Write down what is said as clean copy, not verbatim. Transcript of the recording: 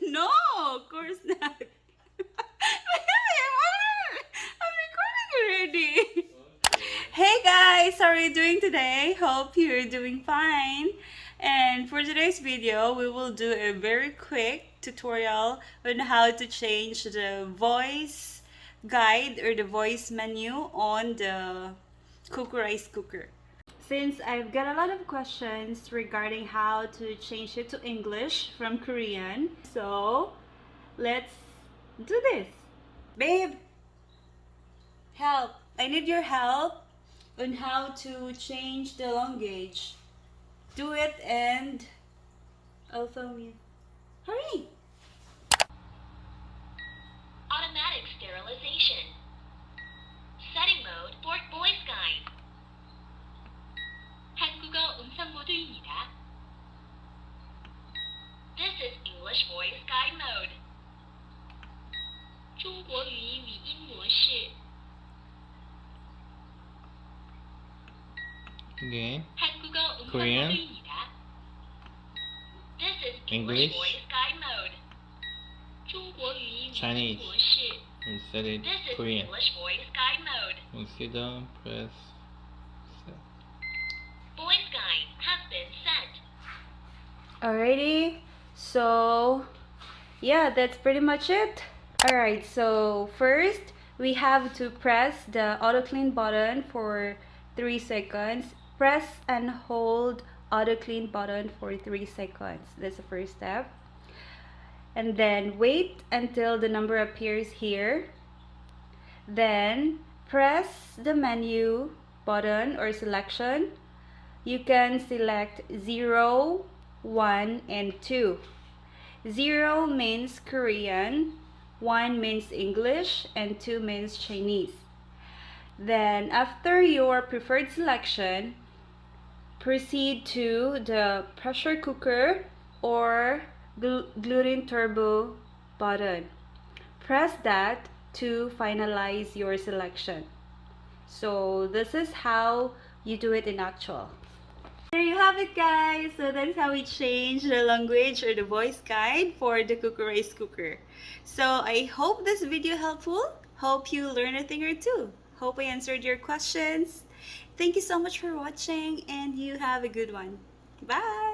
No, of course not. I'm recording already. Hey guys, how are you doing today? Hope you're doing fine. And for today's video, we will do a very quick tutorial on how to change the voice guide or the voice menu on the Cuckoo rice cooker. Since I've got a lot of questions regarding how to change it to English from Korean, so let's do this. Babe, help. I need your help on how to change the language. Do it and I'll film you. Hurry! Automatic sterilization. Setting mode for voice guide. 한국어 음성 모드입니다. This is English voice guide mode. 中国语音语音模式. Again, 한국어 음성 Korean, 모드입니다. This is English, voice guide mode. 中国语音语音 Chinese. 模式. we set it This is Korean. English voice guide mode. Consider press set. Voice guide has been set. Alrighty, so yeah, that's pretty much it. Alright, so first we have to press the auto clean button for 3 seconds. Press and hold auto clean button for 3 seconds. That's the first step. And then wait until the number appears here. Then press the menu button or selection. You can select 0, 1, and 2. 0 means Korean, 1 means English, and 2 means Chinese. Then after your preferred selection, proceed to the pressure cooker or gluten turbo button. Press that to finalize your selection. So this is how you do it in actual. There you have it, guys. So that's how we change the language or the voice guide for the Cuckoo rice cooker. So I hope this video helpful. Hope you learned a thing or two. Hope I answered your questions. Thank you so much for watching and you have a good one. Bye!